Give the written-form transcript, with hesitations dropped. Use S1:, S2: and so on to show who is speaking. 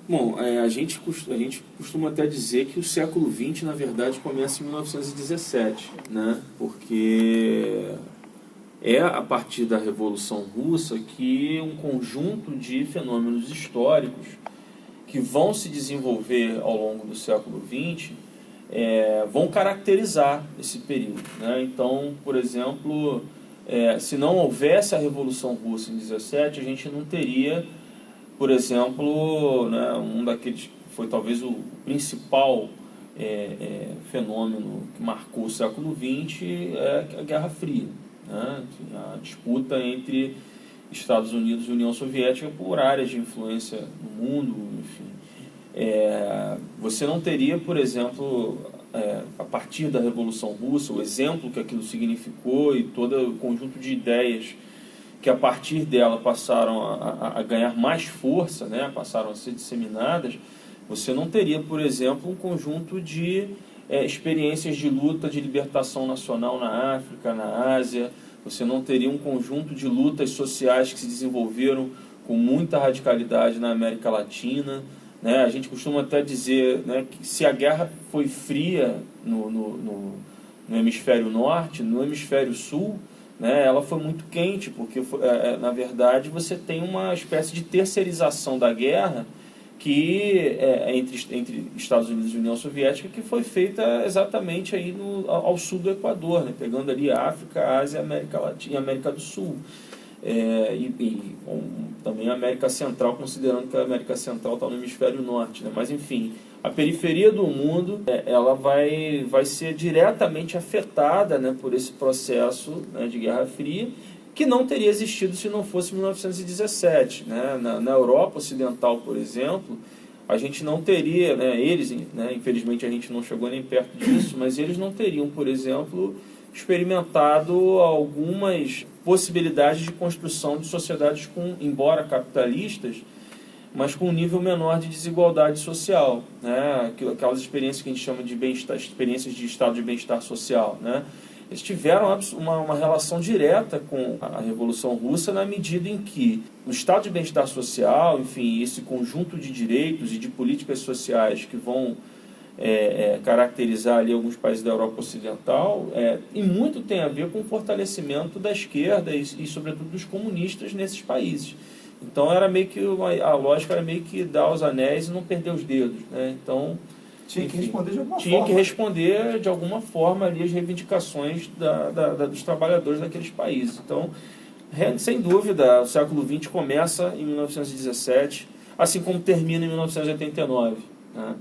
S1: Bom, a gente costuma até dizer que o século XX, na verdade, começa em 1917, né? Porque é a partir da Revolução Russa que um conjunto de fenômenos históricos que vão se desenvolver ao longo do século XX vão caracterizar esse período, né? Então, por exemplo, se não houvesse a Revolução Russa em 17, a gente não teria, por exemplo, né, um daqueles foi talvez o principal fenômeno que marcou o século XX é a Guerra Fria, né? A disputa entre Estados Unidos e União Soviética por áreas de influência no mundo, enfim. Você não teria, por exemplo, a partir da Revolução Russa, o exemplo que aquilo significou e todo o conjunto de ideias que a partir dela passaram a ganhar mais força, né, passaram a ser disseminadas, você não teria, por exemplo, um conjunto de experiências de luta de libertação nacional na África, na Ásia, você não teria um conjunto de lutas sociais que se desenvolveram com muita radicalidade na América Latina, né? A gente costuma até dizer, né, que se a guerra foi fria no hemisfério norte, no hemisfério sul, né, ela foi muito quente, porque na verdade você tem uma espécie de terceirização da guerra que entre Estados Unidos e União Soviética, que foi feita exatamente aí ao sul do Equador, né, pegando ali África, Ásia, América Latina e América do Sul. Também a América Central, considerando que a América Central está no hemisfério norte, né? Mas enfim, a periferia do mundo ela vai ser diretamente afetada, né, por esse processo, né, de Guerra Fria, que não teria existido se não fosse 1917, né? Na Europa Ocidental, por exemplo, a gente não teria, né, eles, né, infelizmente a gente não chegou nem perto disso, mas eles não teriam, por exemplo, experimentado algumas possibilidades de construção de sociedades embora capitalistas, mas com um nível menor de desigualdade social, né? Aquelas experiências que a gente chama de bem-estar, experiências de estado de bem-estar social, né? Eles tiveram uma relação direta com a Revolução Russa na medida em que o estado de bem-estar social, enfim, esse conjunto de direitos e de políticas sociais que vão caracterizar ali alguns países da Europa Ocidental, e muito tem a ver com o fortalecimento da esquerda e sobretudo dos comunistas nesses países. Então era meio que a lógica era meio que dar os anéis e não perder os dedos, né? Então
S2: tinha que responder de alguma forma.
S1: Tinha que responder de alguma forma ali as reivindicações dos trabalhadores daqueles países. Então, sem dúvida, o século XX começa em 1917, assim como termina em 1989, né?